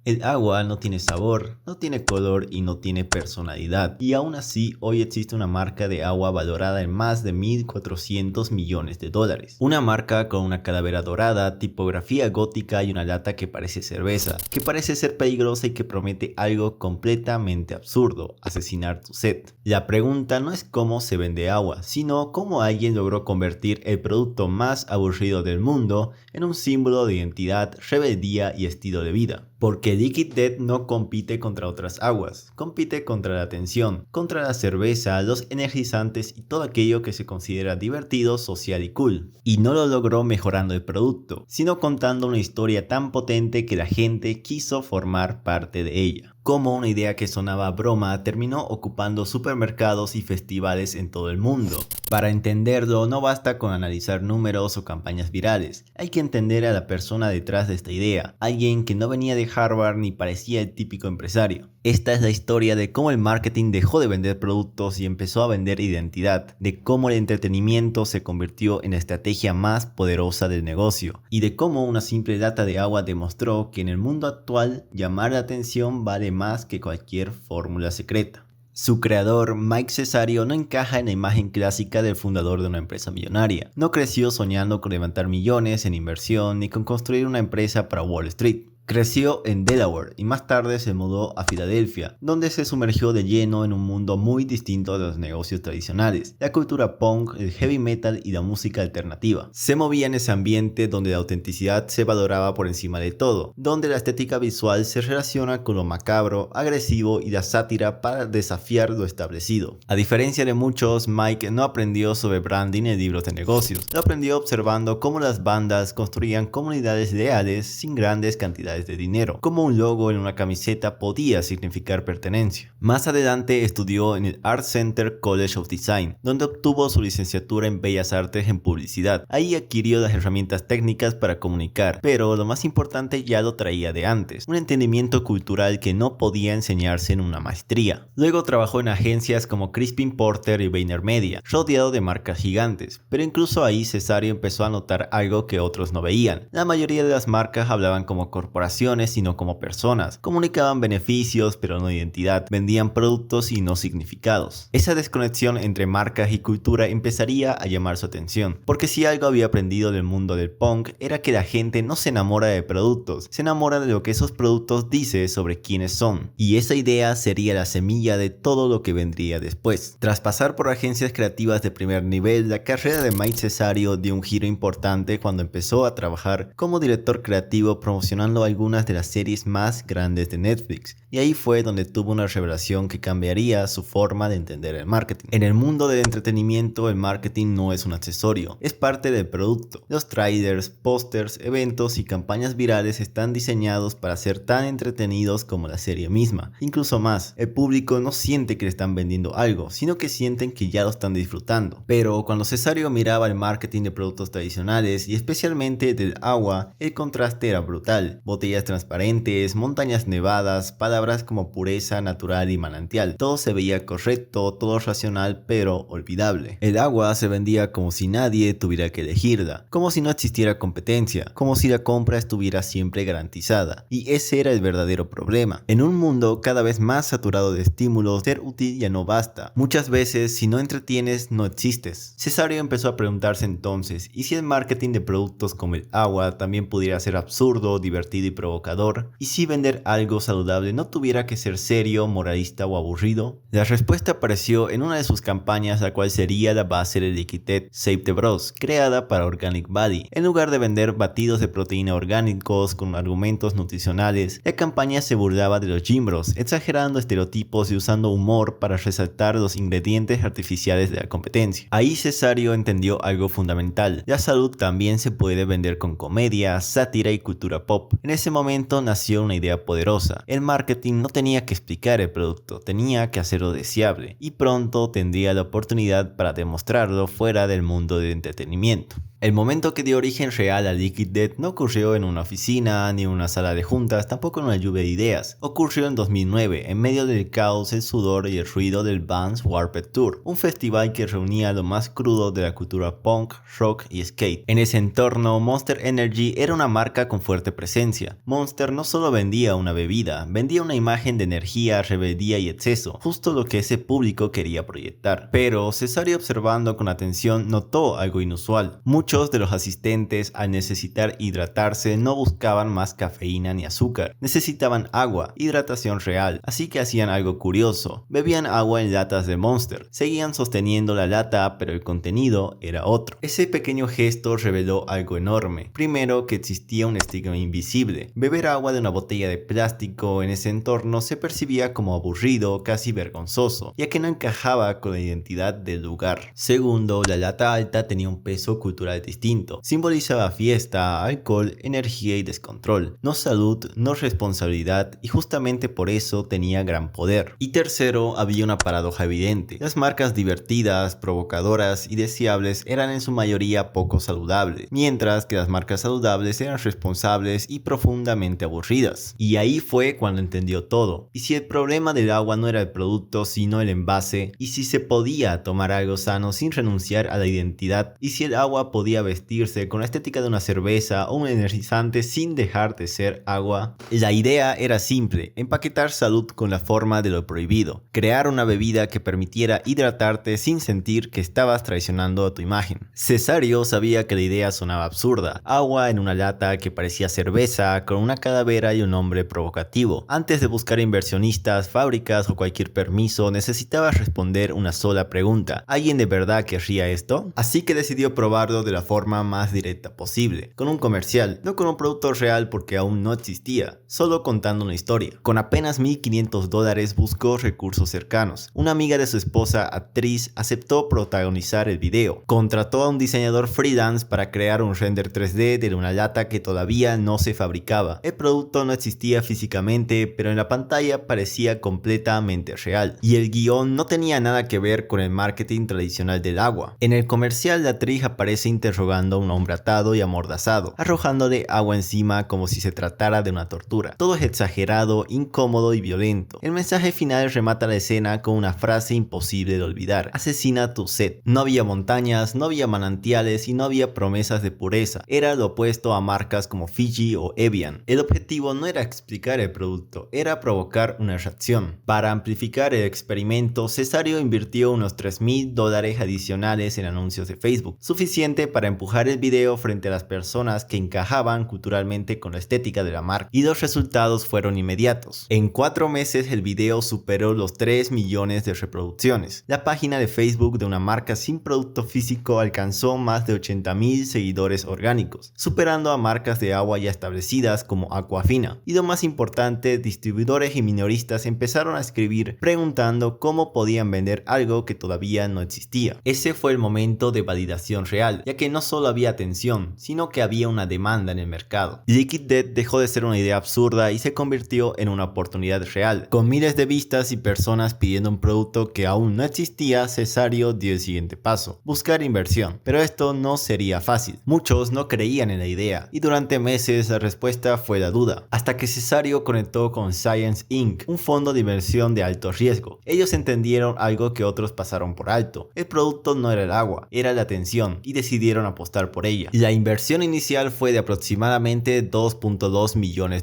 El agua no tiene sabor, no tiene color y no tiene personalidad. Y aún así, hoy existe una marca de agua valorada en más de 1.400 millones de dólares. Una marca con una calavera dorada, tipografía gótica y una lata que parece cerveza, que parece ser peligrosa y que promete algo completamente absurdo: asesinar tu sed. La pregunta no es cómo se vende agua, sino cómo alguien logró convertir el producto más aburrido del mundo en un símbolo de identidad, rebeldía y estilo de vida. Porque Liquid Death no compite contra otras aguas, compite contra la atención, contra la cerveza, los energizantes y todo aquello que se considera divertido, social y cool. Y no lo logró mejorando el producto, sino contando una historia tan potente que la gente quiso formar parte de ella. Como una idea que sonaba a broma terminó ocupando supermercados y festivales en todo el mundo. Para entenderlo no basta con analizar números o campañas virales, hay que entender a la persona detrás de esta idea, alguien que no venía de Harvard ni parecía el típico empresario. Esta es la historia de cómo el marketing dejó de vender productos y empezó a vender identidad, de cómo el entretenimiento se convirtió en la estrategia más poderosa del negocio, y de cómo una simple lata de agua demostró que en el mundo actual llamar la atención vale más que cualquier fórmula secreta. Su creador, Mike Cesario, no encaja en la imagen clásica del fundador de una empresa millonaria. No creció soñando con levantar millones en inversión ni con construir una empresa para Wall Street. Creció en Delaware y más tarde se mudó a Filadelfia, donde se sumergió de lleno en un mundo muy distinto de los negocios tradicionales, la cultura punk, el heavy metal y la música alternativa. Se movía en ese ambiente donde la autenticidad se valoraba por encima de todo, donde la estética visual se relaciona con lo macabro, agresivo y la sátira para desafiar lo establecido. A diferencia de muchos, Mike no aprendió sobre branding en libros de negocios, lo aprendió observando cómo las bandas construían comunidades leales sin grandes cantidades de dinero, como un logo en una camiseta podía significar pertenencia. Más adelante estudió en el Art Center College of Design, donde obtuvo su licenciatura en Bellas Artes en Publicidad. Ahí adquirió las herramientas técnicas para comunicar, pero lo más importante ya lo traía de antes, un entendimiento cultural que no podía enseñarse en una maestría. Luego trabajó en agencias como Crispin Porter y VaynerMedia, rodeado de marcas gigantes, pero incluso ahí Cesario empezó a notar algo que otros no veían. La mayoría de las marcas hablaban como corporaciones, sino como personas, comunicaban beneficios pero no identidad, vendían productos y no significados. Esa desconexión entre marcas y cultura empezaría a llamar su atención, porque si algo había aprendido del mundo del punk era que la gente no se enamora de productos, se enamora de lo que esos productos dicen sobre quiénes son, y esa idea sería la semilla de todo lo que vendría después. Tras pasar por agencias creativas de primer nivel, la carrera de Mike Cesario dio un giro importante cuando empezó a trabajar como director creativo promocionando algunas de las series más grandes de Netflix, y ahí fue donde tuvo una revelación que cambiaría su forma de entender el marketing. En el mundo del entretenimiento, el marketing no es un accesorio, es parte del producto. Los trailers, pósters, eventos y campañas virales están diseñados para ser tan entretenidos como la serie misma, incluso más. El público no siente que le están vendiendo algo, sino que sienten que ya lo están disfrutando. Pero cuando Cesario miraba el marketing de productos tradicionales y especialmente del agua, el contraste era brutal. Botellas transparentes, montañas nevadas, palabras como pureza, natural y manantial. Todo se veía correcto, todo racional, pero olvidable. El agua se vendía como si nadie tuviera que elegirla, como si no existiera competencia, como si la compra estuviera siempre garantizada. Y ese era el verdadero problema. En un mundo cada vez más saturado de estímulos, ser útil ya no basta. Muchas veces, si no entretienes, no existes. Cesario empezó a preguntarse entonces, ¿y si el marketing de productos como el agua también pudiera ser absurdo, divertido y provocador? ¿Y si vender algo saludable no tuviera que ser serio, moralista o aburrido? La respuesta apareció en una de sus campañas, la cual sería la base de Liquid Death, Save the Bros, creada para Organic Body. En lugar de vender batidos de proteína orgánicos con argumentos nutricionales, la campaña se burlaba de los Gym Bros, exagerando estereotipos y usando humor para resaltar los ingredientes artificiales de la competencia. Ahí Cesario entendió algo fundamental: la salud también se puede vender con comedia, sátira y cultura pop. En ese momento nació una idea poderosa: el marketing no tenía que explicar el producto, tenía que hacerlo deseable, y pronto tendría la oportunidad para demostrarlo fuera del mundo del entretenimiento. El momento que dio origen real a Liquid Death no ocurrió en una oficina ni en una sala de juntas, tampoco en una lluvia de ideas. Ocurrió en 2009, en medio del caos, el sudor y el ruido del Vans Warped Tour, un festival que reunía lo más crudo de la cultura punk, rock y skate. En ese entorno, Monster Energy era una marca con fuerte presencia. Monster no solo vendía una bebida, vendía una imagen de energía, rebeldía y exceso, justo lo que ese público quería proyectar. Pero Cesario, observando con atención, notó algo inusual. Muchos de los asistentes, al necesitar hidratarse, no buscaban más cafeína ni azúcar, necesitaban agua, hidratación real, así que hacían algo curioso: bebían agua en latas de Monster, seguían sosteniendo la lata, pero el contenido era otro. Ese pequeño gesto reveló algo enorme. Primero, que existía un estigma invisible. Beber agua de una botella de plástico en ese entorno se percibía como aburrido, casi vergonzoso, ya que no encajaba con la identidad del lugar. Segundo, la lata alta tenía un peso cultural distinto. Simbolizaba fiesta, alcohol, energía y descontrol, no salud, no responsabilidad, y justamente por eso tenía gran poder. Y tercero, había una paradoja evidente. Las marcas divertidas, provocadoras y deseables eran en su mayoría poco saludables, mientras que las marcas saludables eran responsables y profundamente aburridas. Y ahí fue cuando entendió todo. Y si el problema del agua no era el producto sino el envase, y si se podía tomar algo sano sin renunciar a la identidad, y si el agua podía vestirse con la estética de una cerveza o un energizante sin dejar de ser agua. La idea era simple: empaquetar salud con la forma de lo prohibido, crear una bebida que permitiera hidratarte sin sentir que estabas traicionando a tu imagen. Cesario sabía que la idea sonaba absurda: agua en una lata que parecía cerveza, con una calavera y un nombre provocativo. Antes de buscar inversionistas, fábricas o cualquier permiso, necesitaba responder una sola pregunta: ¿alguien de verdad querría esto? Así que decidió probarlo de la forma más directa posible, con un comercial, no con un producto real porque aún no existía, solo contando una historia. Con apenas $1,500 buscó recursos cercanos. Una amiga de su esposa, actriz, aceptó protagonizar el video. Contrató a un diseñador freelance para crear un render 3D de una lata que todavía no se fabricaba. El producto no existía físicamente, pero en la pantalla parecía completamente real. Y el guión no tenía nada que ver con el marketing tradicional del agua. En el comercial, la actriz aparece interrogando a un hombre atado y amordazado, arrojándole agua encima como si se tratara de una tortura. Todo es exagerado, incómodo y violento. El mensaje final remata la escena con una frase imposible de olvidar: asesina tu sed. No había montañas, no había manantiales y no había promesas de pureza. Era lo opuesto a marcas como Fiji o Evian. El objetivo no era explicar el producto, era provocar una reacción. Para amplificar el experimento, Cesario invirtió unos $3,000 adicionales en anuncios de Facebook, suficiente para empujar el video frente a las personas que encajaban culturalmente con la estética de la marca, y los resultados fueron inmediatos. En 4 meses el video superó los 3 millones de reproducciones. La página de Facebook de una marca sin producto físico alcanzó más de 80,000 seguidores orgánicos, superando a marcas de agua ya establecidas como Aquafina. Y lo más importante, distribuidores y minoristas empezaron a escribir preguntando cómo podían vender algo que todavía no existía. Ese fue el momento de validación real, ya que no solo había atención, sino que había una demanda en el mercado. Liquid Death dejó de ser una idea absurda y se convirtió en una oportunidad real. Con miles de vistas y personas pidiendo un producto que aún no existía, Cesario dio el siguiente paso: buscar inversión. Pero esto no sería fácil. Muchos no creían en la idea, y durante meses la respuesta fue la duda, hasta que Cesario conectó con Science Inc., un fondo de inversión de alto riesgo. Ellos entendieron algo que otros pasaron por alto: el producto no era el agua, era la atención, y decidieron apostar por ella. La inversión inicial fue de aproximadamente $2.2 millones,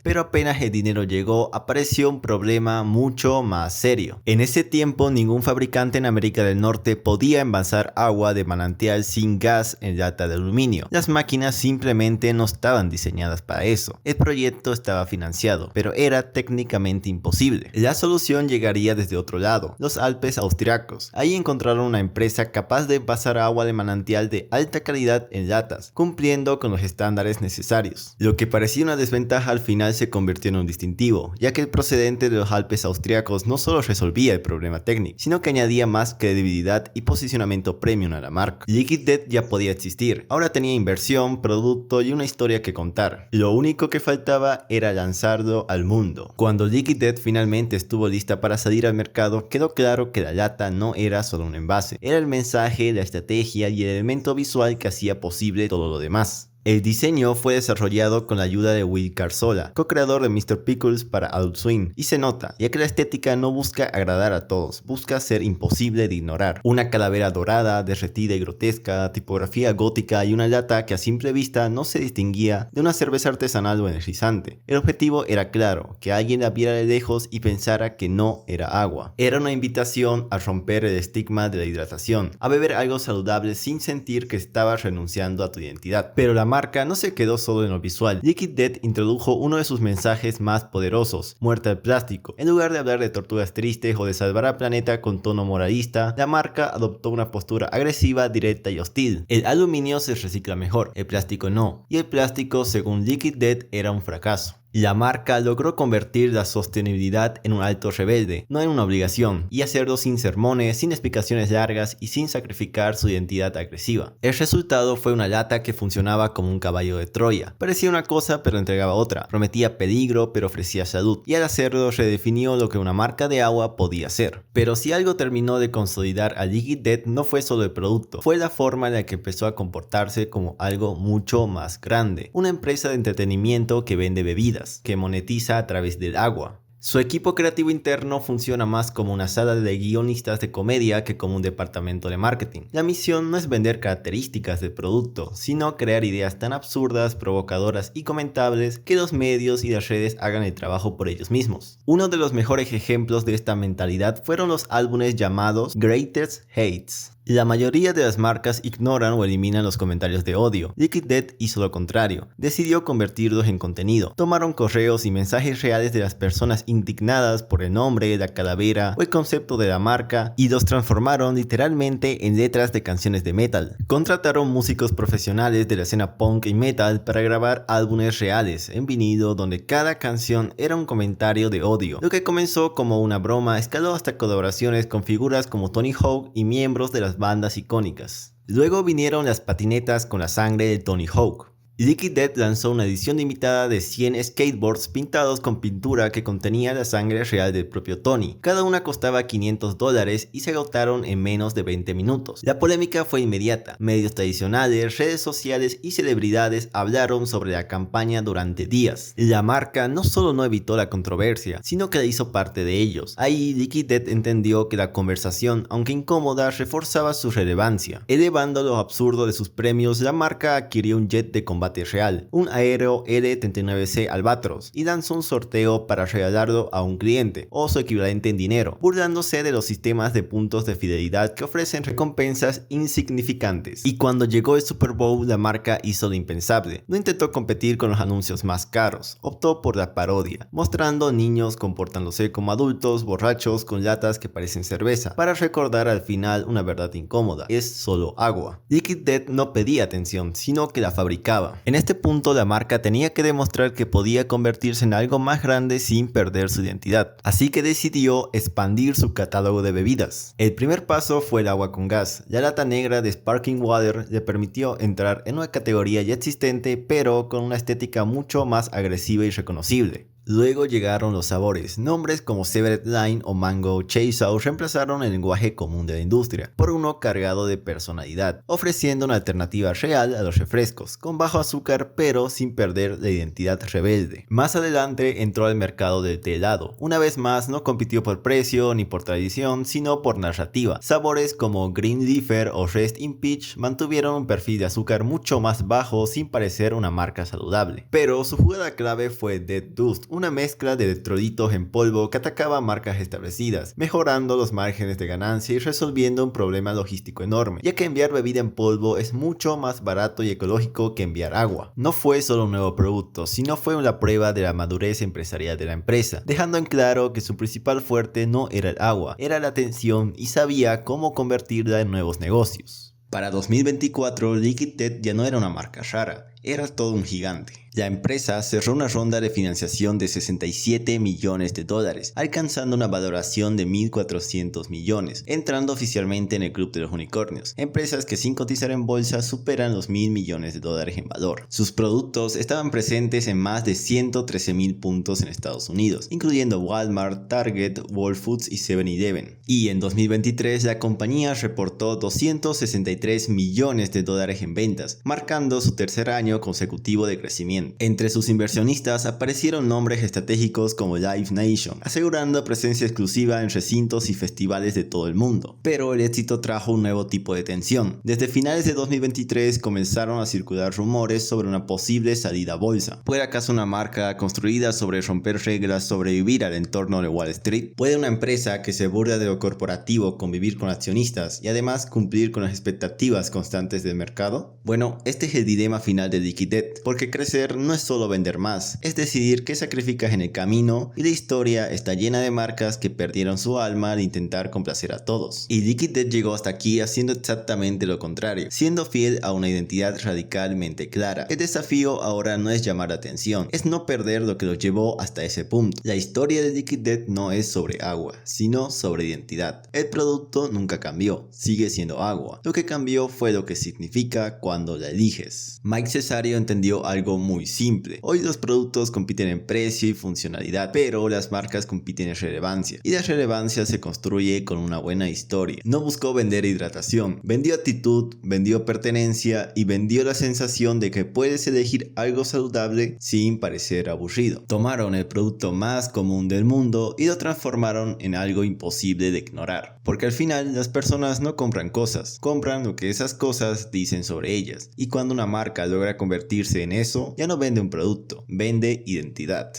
pero apenas el dinero llegó, apareció un problema mucho más serio. En ese tiempo, ningún fabricante en América del Norte podía envasar agua de manantial sin gas en lata de aluminio. Las máquinas simplemente no estaban diseñadas para eso. El proyecto estaba financiado, pero era técnicamente imposible. La solución llegaría desde otro lado: los Alpes austriacos. Ahí encontraron una empresa capaz de envasar agua de manantial de alta calidad en latas, cumpliendo con los estándares necesarios. Lo que parecía una desventaja al final se convirtió en un distintivo, ya que el procedente de los Alpes austriacos no solo resolvía el problema técnico, sino que añadía más credibilidad y posicionamiento premium a la marca. Liquid Death ya podía existir, ahora tenía inversión, producto y una historia que contar. Lo único que faltaba era lanzarlo al mundo. Cuando Liquid Death finalmente estuvo lista para salir al mercado, quedó claro que la lata no era solo un envase, era el mensaje, la estrategia y el elemento efecto visual que hacía posible todo lo demás. El diseño fue desarrollado con la ayuda de Will Carsola, co-creador de Mr. Pickles para Adult Swim, y se nota, ya que la estética no busca agradar a todos, busca ser imposible de ignorar. Una calavera dorada, derretida y grotesca, tipografía gótica y una lata que a simple vista no se distinguía de una cerveza artesanal o energizante. El objetivo era claro, que alguien la viera de lejos y pensara que no era agua. Era una invitación a romper el estigma de la hidratación, a beber algo saludable sin sentir que estabas renunciando a tu identidad. Pero la marca no se quedó solo en lo visual. Liquid Death introdujo uno de sus mensajes más poderosos: muerte al plástico. En lugar de hablar de tortugas tristes o de salvar al planeta con tono moralista, la marca adoptó una postura agresiva, directa y hostil. El aluminio se recicla mejor, el plástico no, y el plástico, según Liquid Death, era un fracaso. La marca logró convertir la sostenibilidad en un acto rebelde, no en una obligación, y hacerlo sin sermones, sin explicaciones largas y sin sacrificar su identidad agresiva. El resultado fue una lata que funcionaba como un caballo de Troya. Parecía una cosa pero entregaba otra, prometía peligro pero ofrecía salud, y al hacerlo redefinió lo que una marca de agua podía ser. Pero si algo terminó de consolidar a Liquid Death no fue solo el producto, fue la forma en la que empezó a comportarse como algo mucho más grande, una empresa de entretenimiento que vende bebidas, que monetiza a través del agua. Su equipo creativo interno funciona más como una sala de guionistas de comedia que como un departamento de marketing. La misión no es vender características del producto, sino crear ideas tan absurdas, provocadoras y comentables que los medios y las redes hagan el trabajo por ellos mismos. Uno de los mejores ejemplos de esta mentalidad fueron los álbumes llamados Greatest Hits. La mayoría de las marcas ignoran o eliminan los comentarios de odio. Liquid Death hizo lo contrario. Decidió convertirlos en contenido. Tomaron correos y mensajes reales de las personas indignadas por el nombre, la calavera o el concepto de la marca y los transformaron literalmente en letras de canciones de metal. Contrataron músicos profesionales de la escena punk y metal para grabar álbumes reales en vinilo donde cada canción era un comentario de odio. Lo que comenzó como una broma escaló hasta colaboraciones con figuras como Tony Hawk y miembros de las bandas icónicas. Luego vinieron las patinetas con la sangre de Tony Hawk. Liquid Death lanzó una edición limitada de 100 skateboards pintados con pintura que contenía la sangre real del propio Tony. Cada una costaba $500 y se agotaron en menos de 20 minutos. La polémica fue inmediata. Medios tradicionales, redes sociales y celebridades hablaron sobre la campaña durante días. La marca no solo no evitó la controversia, sino que la hizo parte de ellos. Ahí Liquid Death entendió que la conversación, aunque incómoda, reforzaba su relevancia. Elevando lo absurdo de sus premios, la marca adquirió un jet de combate real, un Aero L-39C Albatros, y lanzó un sorteo para regalarlo a un cliente, o su equivalente en dinero, burlándose de los sistemas de puntos de fidelidad que ofrecen recompensas insignificantes. Y cuando llegó el Super Bowl, la marca hizo lo impensable. No intentó competir con los anuncios más caros, optó por la parodia, mostrando niños comportándose como adultos borrachos con latas que parecen cerveza, para recordar al final una verdad incómoda: es solo agua. Liquid Death no pedía atención, sino que la fabricaba. En este punto la marca tenía que demostrar que podía convertirse en algo más grande sin perder su identidad, así que decidió expandir su catálogo de bebidas. El primer paso fue el agua con gas. La lata negra de Sparkling Water le permitió entrar en una categoría ya existente, pero con una estética mucho más agresiva y reconocible. Luego llegaron los sabores. Nombres como Severed Line o Mango Chaseau reemplazaron el lenguaje común de la industria por uno cargado de personalidad, ofreciendo una alternativa real a los refrescos, con bajo azúcar pero sin perder la identidad rebelde. Más adelante entró al mercado del té helado. Una vez más no compitió por precio ni por tradición, sino por narrativa. Sabores como Green Leafer o Rest in Peach mantuvieron un perfil de azúcar mucho más bajo sin parecer una marca saludable. Pero su jugada clave fue Dead Dust, una mezcla de electrolitos en polvo que atacaba marcas establecidas, mejorando los márgenes de ganancia y resolviendo un problema logístico enorme, ya que enviar bebida en polvo es mucho más barato y ecológico que enviar agua. No fue solo un nuevo producto, sino fue una prueba de la madurez empresarial de la empresa, dejando en claro que su principal fuerte no era el agua, era la atención, y sabía cómo convertirla en nuevos negocios. Para 2024, Liquid Death ya no era una marca rara, Era todo un gigante. La empresa cerró una ronda de financiación de 67 millones de dólares, alcanzando una valoración de 1.400 millones, entrando oficialmente en el club de los unicornios, empresas que sin cotizar en bolsa superan los 1.000 millones de dólares en valor. Sus productos estaban presentes en más de 113.000 puntos en Estados Unidos, incluyendo Walmart, Target, Whole Foods y 7-Eleven. Y en 2023 la compañía reportó 263 millones de dólares en ventas, marcando su tercer año consecutivo de crecimiento. Entre sus inversionistas aparecieron nombres estratégicos como Live Nation, asegurando presencia exclusiva en recintos y festivales de todo el mundo. Pero el éxito trajo un nuevo tipo de tensión. Desde finales de 2023 comenzaron a circular rumores sobre una posible salida a bolsa. ¿Puede acaso una marca construida sobre romper reglas sobrevivir al entorno de Wall Street? ¿Puede una empresa que se burla de lo corporativo convivir con accionistas y además cumplir con las expectativas constantes del mercado? Bueno, este es el dilema final de Liquid, porque crecer no es solo vender más, es decidir qué sacrificas en el camino, y la historia está llena de marcas que perdieron su alma al intentar complacer a todos. Y Liquid llegó hasta aquí haciendo exactamente lo contrario, siendo fiel a una identidad radicalmente clara. El desafío ahora no es llamar la atención, es no perder lo que los llevó hasta ese punto. La historia de Liquid no es sobre agua, sino sobre identidad. El producto nunca cambió, sigue siendo agua. Lo que cambió fue lo que significa cuando la eliges. Mike Cesario entendió algo muy simple. Hoy los productos compiten en precio y funcionalidad, pero las marcas compiten en relevancia. Y la relevancia se construye con una buena historia. No buscó vender hidratación, vendió actitud, vendió pertenencia y vendió la sensación de que puedes elegir algo saludable sin parecer aburrido. Tomaron el producto más común del mundo y lo transformaron en algo imposible de ignorar. Porque al final las personas no compran cosas, compran lo que esas cosas dicen sobre ellas. Y cuando una marca logra convertirse en eso, ya no vende un producto, vende identidad.